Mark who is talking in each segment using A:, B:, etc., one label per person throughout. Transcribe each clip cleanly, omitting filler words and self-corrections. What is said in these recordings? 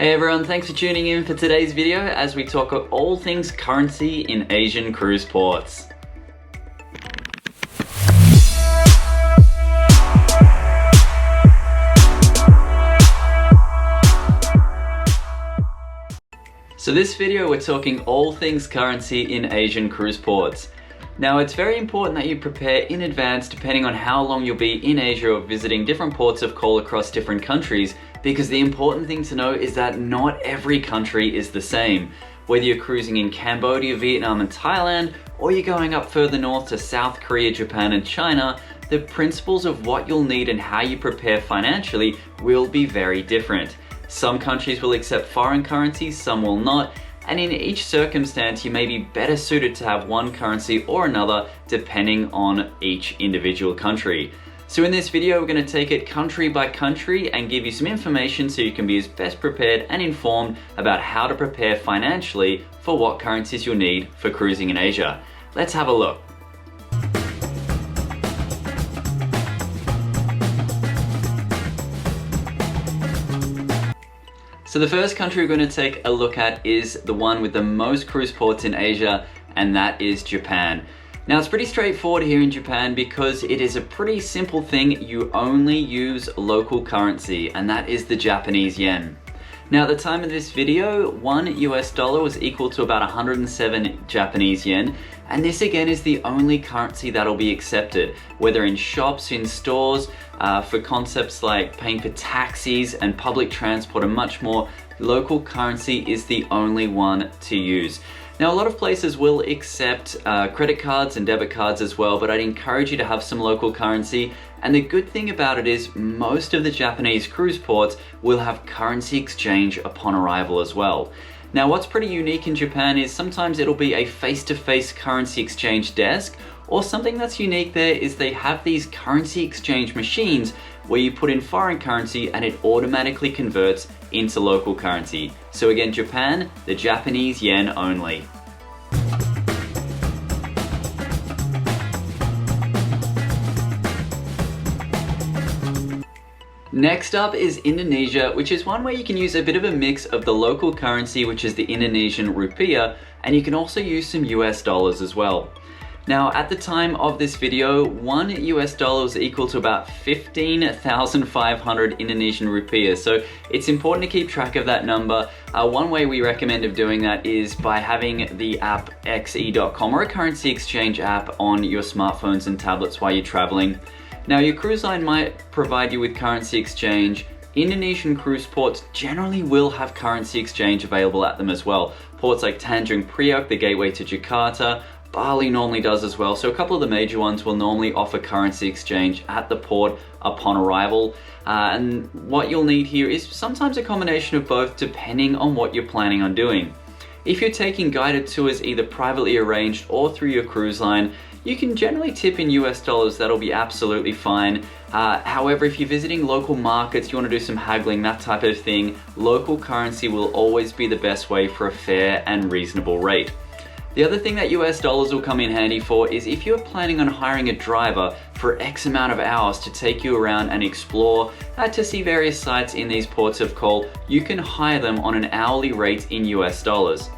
A: Hey everyone, thanks for tuning in for today's video as we talk of all things currency in Asian cruise ports. So this video we're talking all things currency in Asian cruise ports. Now it's very important that you prepare in advance depending on how long you'll be in Asia or visiting different ports of call across different countries, because the important thing to know is that not every country is the same. Whether you're cruising in Cambodia, Vietnam and Thailand, or you're going up further north to South Korea, Japan and China, the principles of what you'll need and how you prepare financially will be very different. Some countries will accept foreign currencies, some will not, and in each circumstance you may be better suited to have one currency or another depending on each individual country. So in this video we're going to take it country by country and give you some information so you can be as best prepared and informed about how to prepare financially for what currencies you'll need for cruising in Asia. Let's have a look. So the first country we're going to take a look at is the one with the most cruise ports in Asia, and that is Japan. Now it's pretty straightforward here in Japan because it is a pretty simple thing. You only use local currency, and that is the Japanese yen. Now at the time of this video, $1 was equal to about 107 Japanese yen, and this again is the only currency that'll be accepted, whether in shops, in stores, for concepts like paying for taxis and public transport and much more. Local currency is the only one to use. Now a lot of places will accept credit cards and debit cards as well, but I'd encourage you to have some local currency. And the good thing about it is most of the Japanese cruise ports will have currency exchange upon arrival as well. Now what's pretty unique in Japan is sometimes it'll be a face-to-face currency exchange desk, or something that's unique there is they have these currency exchange machines where you put in foreign currency and it automatically converts into local currency. So again, Japan, the Japanese yen only. Next up is Indonesia, which is one where you can use a bit of a mix of the local currency, which is the Indonesian rupiah, and you can also use some US dollars as well. Now at the time of this video, $1 was equal to about 15,500 Indonesian rupiah. So it's important to keep track of that number. One way we recommend of doing that is by having the app xe.com or a currency exchange app on your smartphones and tablets while you're traveling. Now your cruise line might provide you with currency exchange. Indonesian cruise ports generally will have currency exchange available at them as well. Ports like Tanjung Priok, the gateway to Jakarta, Bali normally does as well, so a couple of the major ones will normally offer currency exchange at the port upon arrival. And what you'll need here is sometimes a combination of both depending on what you're planning on doing. If you're taking guided tours either privately arranged or through your cruise line, you can generally tip in US dollars, that'll be absolutely fine. However, if you're visiting local markets, you want to do some haggling, that type of thing, local currency will always be the best way for a fair and reasonable rate. The other thing that US dollars will come in handy for is if you're planning on hiring a driver for X amount of hours to take you around and explore, to see various sites in these ports of call, you can hire them on an hourly rate in US dollars.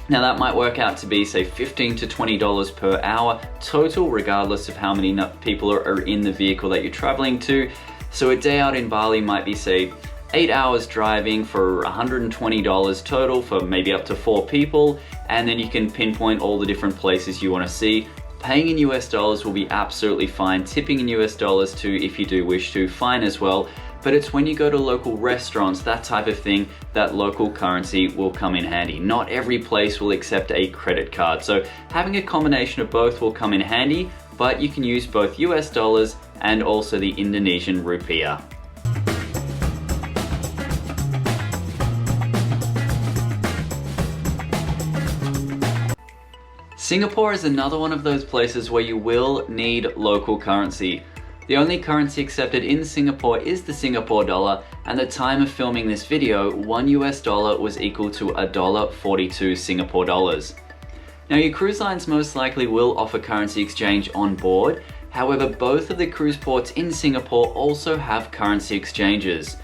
A: Now that might work out to be say $15 to $20 per hour total, regardless of how many people are in the vehicle that you're traveling to. So a day out in Bali might be say 8 hours driving for $120 total for maybe up to 4 people, and then you can pinpoint all the different places you want to see. Paying in US dollars will be absolutely fine. Tipping in US dollars too, if you do wish to, fine as well. But it's when you go to local restaurants, that type of thing, that local currency will come in handy. Not every place will accept a credit card, so having a combination of both will come in handy, but you can use both US dollars and also the Indonesian rupiah. Singapore is another one of those places where you will need local currency. The only currency accepted in Singapore is the Singapore dollar, and at the time of filming this video, $1 was equal to $1.42 Singapore dollars. Now your cruise lines most likely will offer currency exchange on board. However, both of the cruise ports in Singapore also have currency exchanges.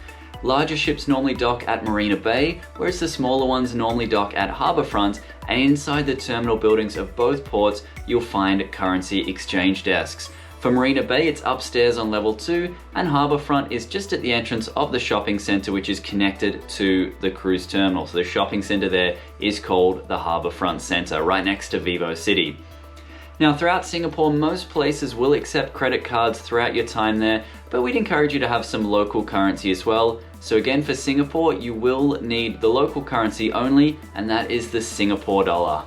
A: Larger ships normally dock at Marina Bay, whereas the smaller ones normally dock at harborfront, and inside the terminal buildings of both ports, you'll find currency exchange desks. For Marina Bay, it's upstairs on level 2, and harborfront is just at the entrance of the shopping center, which is connected to the cruise terminal. So the shopping center there is called the Harborfront Center, right next to Vivo City. Now, throughout Singapore, most places will accept credit cards throughout your time there, but we'd encourage you to have some local currency as well. So again, for Singapore, you will need the local currency only, and that is the Singapore dollar.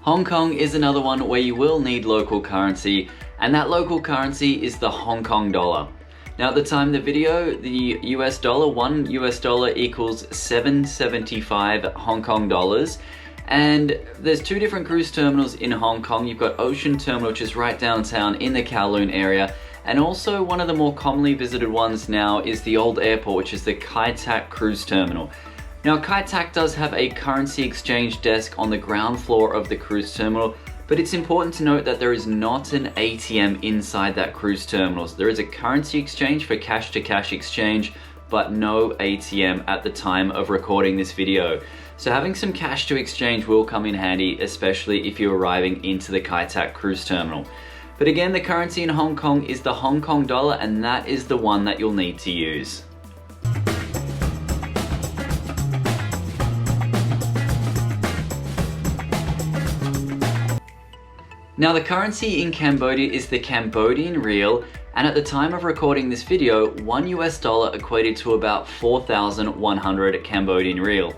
A: Hong Kong is another one where you will need local currency, and that local currency is the Hong Kong dollar. Now, at the time of the video, the US dollar, $1 equals 775 Hong Kong dollars. And there's two different cruise terminals in Hong Kong. You've got Ocean Terminal, which is right downtown in the Kowloon area. And also one of the more commonly visited ones now is the old airport, which is the Kai Tak Cruise Terminal. Now, Kai Tak does have a currency exchange desk on the ground floor of the cruise terminal, but it's important to note that there is not an ATM inside that cruise terminal. So there is a currency exchange for cash to cash exchange, but no ATM at the time of recording this video. So having some cash to exchange will come in handy, especially if you're arriving into the Kai Tak cruise terminal. But again, the currency in Hong Kong is the Hong Kong dollar, and that is the one that you'll need to use. Now, the currency in Cambodia is the Cambodian riel, and at the time of recording this video, $1 equated to about 4,100 Cambodian riel.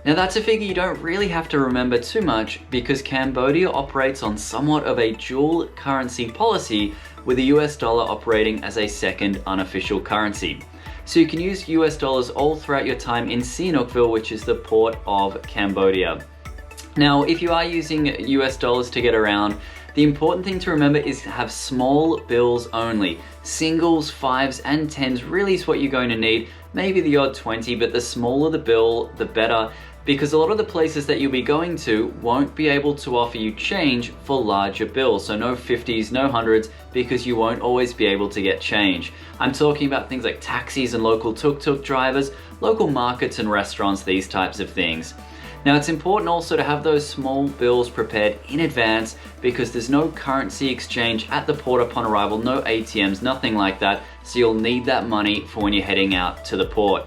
A: Now, that's a figure you don't really have to remember too much, because Cambodia operates on somewhat of a dual currency policy, with the US dollar operating as a second unofficial currency. So you can use US dollars all throughout your time in Sihanoukville, which is the port of Cambodia. Now, if you are using US dollars to get around, the important thing to remember is to have small bills only. Singles, 5s, and 10s really is what you're going to need. Maybe the odd 20, but the smaller the bill, the better, because a lot of the places that you'll be going to won't be able to offer you change for larger bills. So no 50s, no 100s, because you won't always be able to get change. I'm talking about things like taxis and local tuk-tuk drivers, local markets and restaurants, these types of things. Now, it's important also to have those small bills prepared in advance, because there's no currency exchange at the port upon arrival, no ATMs, nothing like that, so you'll need that money for when you're heading out to the port.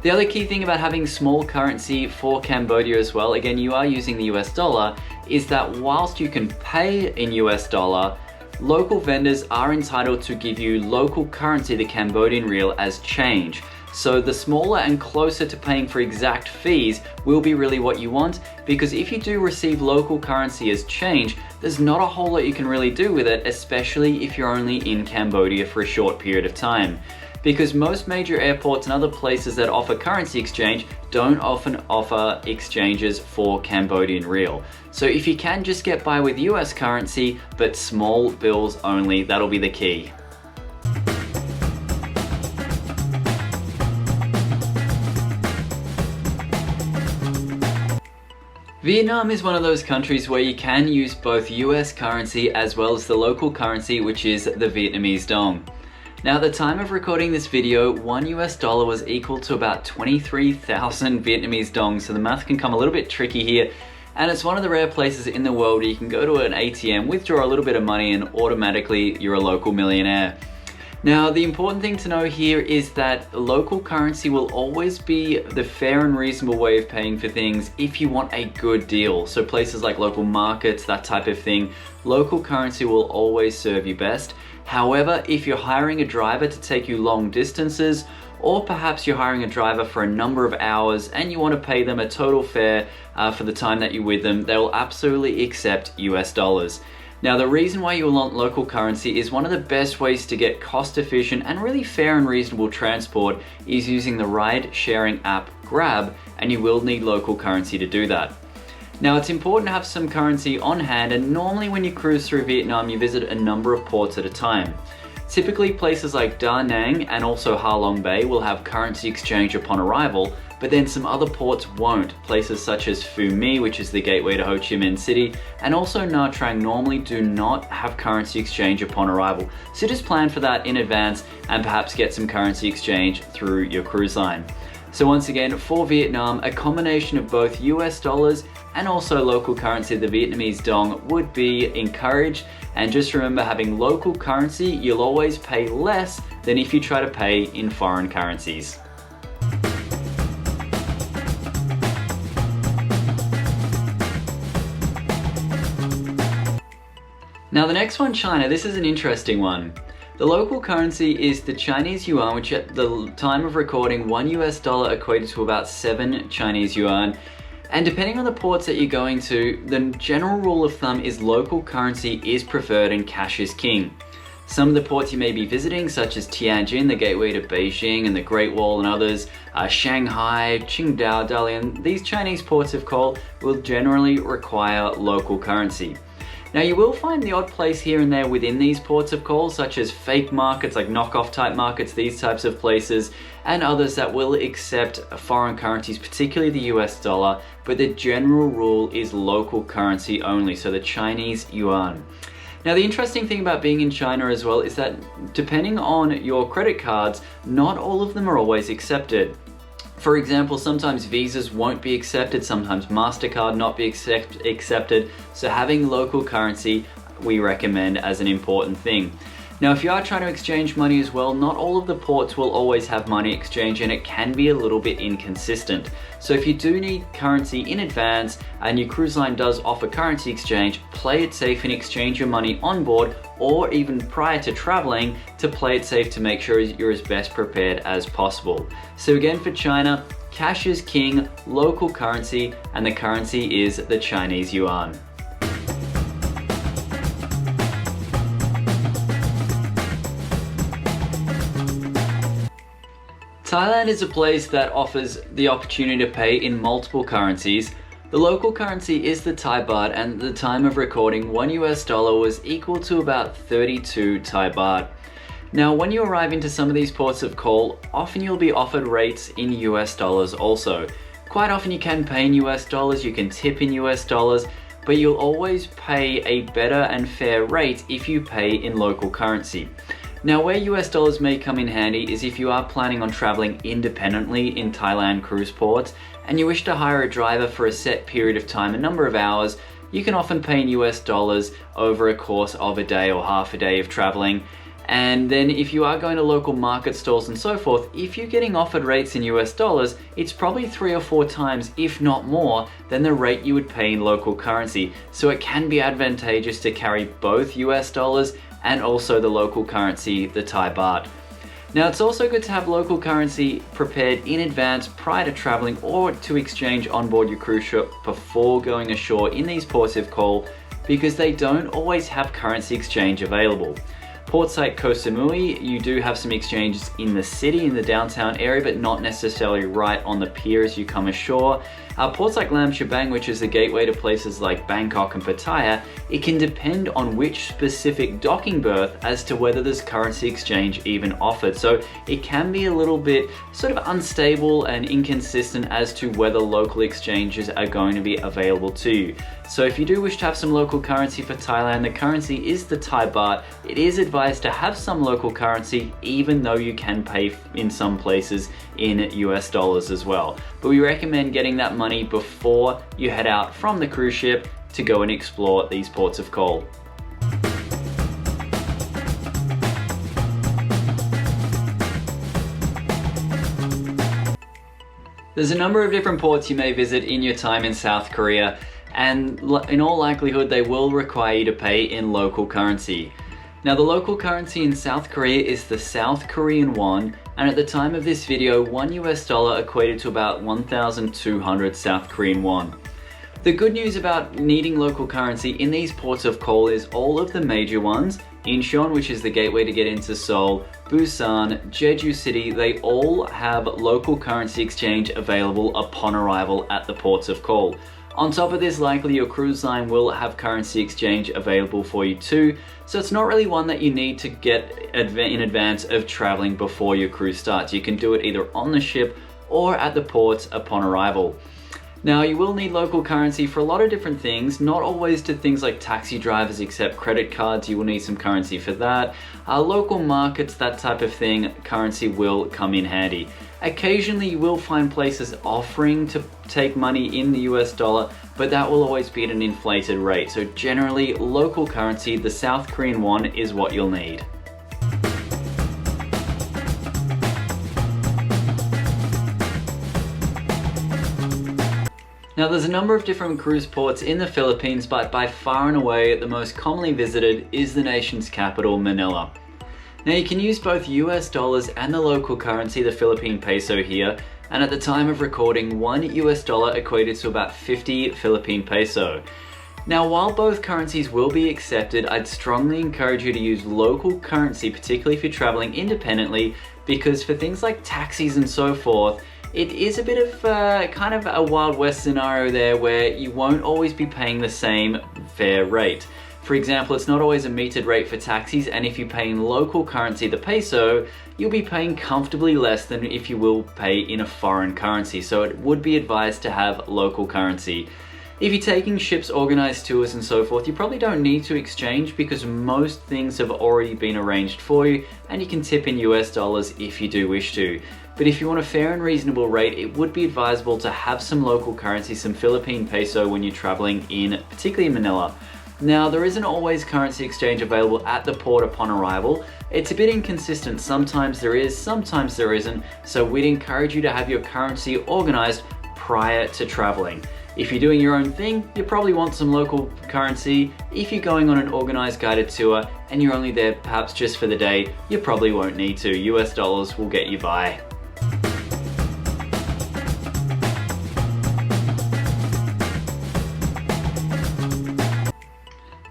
A: The other key thing about having small currency for Cambodia as well, again, you are using the US dollar, is that whilst you can pay in US dollar, local vendors are entitled to give you local currency, the Cambodian riel, as change. So the smaller and closer to paying for exact fees will be really what you want, because if you do receive local currency as change, there's not a whole lot you can really do with it, especially if you're only in Cambodia for a short period of time. Because most major airports and other places that offer currency exchange don't often offer exchanges for Cambodian riel. So if you can just get by with US currency, but small bills only, that'll be the key. Vietnam is one of those countries where you can use both US currency as well as the local currency, which is the Vietnamese dong. Now, at the time of recording this video, $1 was equal to about 23,000 Vietnamese dong, so the math can come a little bit tricky here, and it's one of the rare places in the world where you can go to an ATM, withdraw a little bit of money, and automatically you're a local millionaire. Now, the important thing to know here is that local currency will always be the fair and reasonable way of paying for things if you want a good deal. So places like local markets, that type of thing, local currency will always serve you best. However, if you're hiring a driver to take you long distances, or perhaps you're hiring a driver for a number of hours and you want to pay them a total fare for the time that you're with them, they will absolutely accept US dollars. Now, the reason why you want local currency is one of the best ways to get cost-efficient and really fair and reasonable transport is using the ride-sharing app Grab, and you will need local currency to do that. Now, it's important to have some currency on hand, and normally when you cruise through Vietnam, you visit a number of ports at a time. Typically, places like Da Nang and also Ha Long Bay will have currency exchange upon arrival, but then some other ports won't. Places such as Phu My, which is the gateway to Ho Chi Minh City, and also Nha Trang normally do not have currency exchange upon arrival. So just plan for that in advance and perhaps get some currency exchange through your cruise line. So once again, for Vietnam, a combination of both US dollars and also local currency, the Vietnamese dong, would be encouraged. And just remember, having local currency, you'll always pay less than if you try to pay in foreign currencies. Now the next one, China. This is an interesting one. The local currency is the Chinese yuan, which at the time of recording, $1 equated to about 7 Chinese yuan. And depending on the ports that you're going to, the general rule of thumb is local currency is preferred and cash is king. Some of the ports you may be visiting, such as Tianjin, the gateway to Beijing and the Great Wall, and others, Shanghai, Qingdao, Dalian, these Chinese ports of call will generally require local currency. Now you will find the odd place here and there within these ports of call, such as fake markets, like knockoff type markets, these types of places, and others that will accept foreign currencies, particularly the US dollar, but the general rule is local currency only, so the Chinese yuan. Now the interesting thing about being in China as well is that depending on your credit cards, not all of them are always accepted. For example, sometimes Visas won't be accepted, sometimes MasterCard not be accepted, so having local currency we recommend as an important thing. Now if you are trying to exchange money as well, not all of the ports will always have money exchange and it can be a little bit inconsistent. So if you do need currency in advance and your cruise line does offer currency exchange, play it safe and exchange your money on board or even prior to traveling to play it safe to make sure you're as best prepared as possible. So again, for China, cash is king, local currency, and the currency is the Chinese yuan. Thailand is a place that offers the opportunity to pay in multiple currencies. The local currency is the Thai baht, and at the time of recording, $1 was equal to about 32 Thai baht. Now, when you arrive into some of these ports of call, often you'll be offered rates in US dollars also. Quite often you can pay in US dollars, you can tip in US dollars, but you'll always pay a better and fair rate if you pay in local currency. Now, where US dollars may come in handy is if you are planning on traveling independently in Thailand cruise ports and you wish to hire a driver for a set period of time, a number of hours, you can often pay in US dollars over a course of a day or half a day of traveling. And then if you are going to local market stalls and so forth, if you're getting offered rates in US dollars, it's probably 3 or 4 times, if not more, than the rate you would pay in local currency. So it can be advantageous to carry both US dollars and also the local currency, the Thai baht. Now it's also good to have local currency prepared in advance prior to traveling or to exchange on board your cruise ship before going ashore in these ports of call, because they don't always have currency exchange available. Ports like Koh Samui, you do have some exchanges in the city, in the downtown area, but not necessarily right on the pier as you come ashore. Ports like Lam Shabang, which is the gateway to places like Bangkok and Pattaya, it can depend on which specific docking berth as to whether there's currency exchange even offered. So it can be a little bit sort of unstable and inconsistent as to whether local exchanges are going to be available to you. So if you do wish to have some local currency for Thailand, the currency is the Thai baht. It is advised to have some local currency, even though you can pay in some places in US dollars as well. But we recommend getting that money before you head out from the cruise ship to go and explore these ports of call. There's a number of different ports you may visit in your time in South Korea, and in all likelihood they will require you to pay in local currency. Now the local currency in South Korea is the South Korean won, and at the time of this video, $1 equated to about 1,200 South Korean won. The good news about needing local currency in these ports of call is all of the major ones, Incheon, which is the gateway to get into Seoul, Busan, Jeju City, they all have local currency exchange available upon arrival at the ports of call. On top of this, likely your cruise line will have currency exchange available for you too, so it's not really one that you need to get in advance of traveling before your cruise starts. You can do it either on the ship or at the ports upon arrival. Now, you will need local currency for a lot of different things, not always to things like taxi drivers accept credit cards, you will need some currency for that. Local markets, that type of thing, currency will come in handy. Occasionally you will find places offering to take money in the US dollar, but that will always be at an inflated rate. So generally, local currency, the South Korean won, is what you'll need. Now, there's a number of different cruise ports in the Philippines, but by far and away the most commonly visited is the nation's capital, Manila. Now, you can use both US dollars and the local currency, the Philippine peso here, and at the time of recording, $1 US equated to about 50 Philippine peso. Now, while both currencies will be accepted, I'd strongly encourage you to use local currency, particularly if you're traveling independently, because for things like taxis and so forth, it is a bit of kind of a Wild West scenario there where you won't always be paying the same fair rate. For example, it's not always a metered rate for taxis, and if you pay in local currency, the peso, you'll be paying comfortably less than if you will pay in a foreign currency. So it would be advised to have local currency. If you're taking ships, organized tours and so forth, you probably don't need to exchange because most things have already been arranged for you, and you can tip in US dollars if you do wish to. But if you want a fair and reasonable rate, it would be advisable to have some local currency, some Philippine peso when you're traveling in, particularly Manila. Now, there isn't always currency exchange available at the port upon arrival. It's a bit inconsistent. Sometimes there is, sometimes there isn't. So we'd encourage you to have your currency organized prior to traveling. If you're doing your own thing, you probably want some local currency. If you're going on an organized guided tour and you're only there perhaps just for the day, you probably won't need to. US dollars will get you by.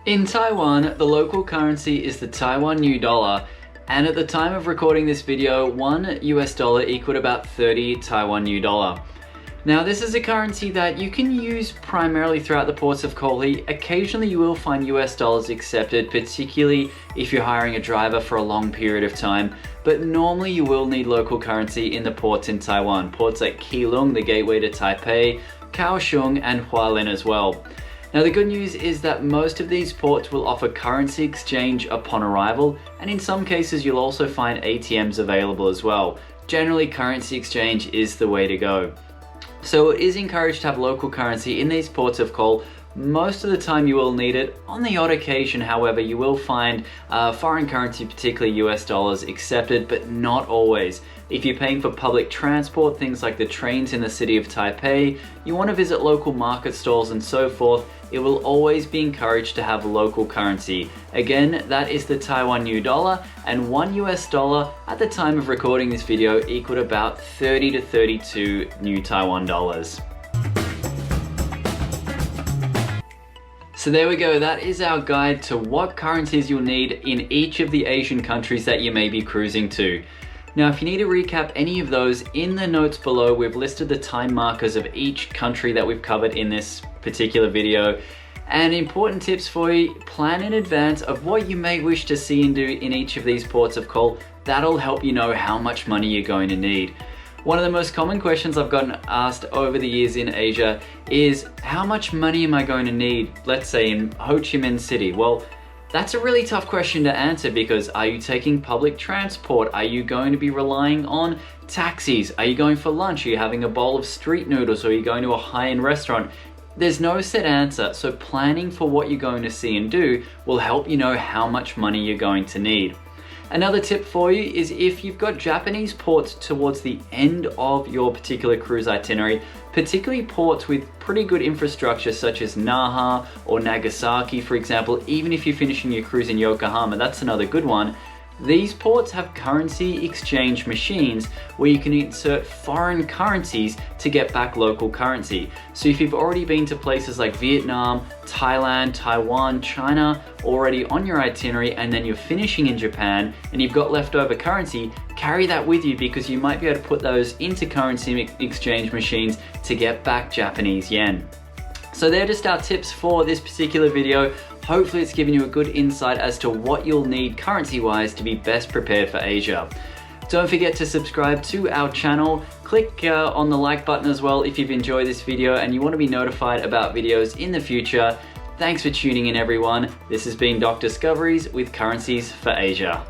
A: In Taiwan, the local currency is the Taiwan New Dollar, and at the time of recording this video, $1 US equaled about 30 Taiwan New Dollar. Now, this is a currency that you can use primarily throughout the ports of call. Occasionally you will find US dollars accepted, particularly if you're hiring a driver for a long period of time, but normally you will need local currency in the ports in Taiwan. Ports like Keelung, the gateway to Taipei, Kaohsiung, and Hualien as well. Now, the good news is that most of these ports will offer currency exchange upon arrival, and in some cases you'll also find ATMs available as well. Generally, currency exchange is the way to go. So it is encouraged to have local currency in these ports of call. Most of the time you will need it. On the odd occasion, however, you will find foreign currency, particularly US dollars, accepted, but not always. If you're paying for public transport, things like the trains in the city of Taipei, you want to visit local market stalls and so forth, it will always be encouraged to have local currency. Again, that is the Taiwan New Dollar, and $1 US at the time of recording this video equaled about 30 to 32 new Taiwan dollars. So there we go, that is our guide to what currencies you'll need in each of the Asian countries that you may be cruising to. Now, if you need to recap any of those, in the notes below, we've listed the time markers of each country that we've covered in this particular video. And important tips for you, plan in advance of what you may wish to see and do in each of these ports of call. That'll help you know how much money you're going to need. One of the most common questions I've gotten asked over the years in Asia is, how much money am I going to need, let's say in Ho Chi Minh City? Well, that's a really tough question to answer because are you taking public transport? Are you going to be relying on taxis? Are you going for lunch? Are you having a bowl of street noodles? Or are you going to a high-end restaurant? There's no set answer, so planning for what you're going to see and do will help you know how much money you're going to need. Another tip for you is if you've got Japanese ports towards the end of your particular cruise itinerary, particularly ports with pretty good infrastructure such as Naha or Nagasaki, for example, even if you're finishing your cruise in Yokohama, that's another good one. These ports have currency exchange machines where you can insert foreign currencies to get back local currency. So if you've already been to places like Vietnam, Thailand, Taiwan, China already on your itinerary, and then you're finishing in Japan and you've got leftover currency, carry that with you because you might be able to put those into currency exchange machines to get back Japanese yen. So they're just our tips for this particular video. Hopefully it's given you a good insight as to what you'll need currency-wise to be best prepared for Asia. Don't forget to subscribe to our channel. Click on the like button as well if you've enjoyed this video and you want to be notified about videos in the future. Thanks for tuning in, everyone. This has been Doc Discoveries with Currencies for Asia.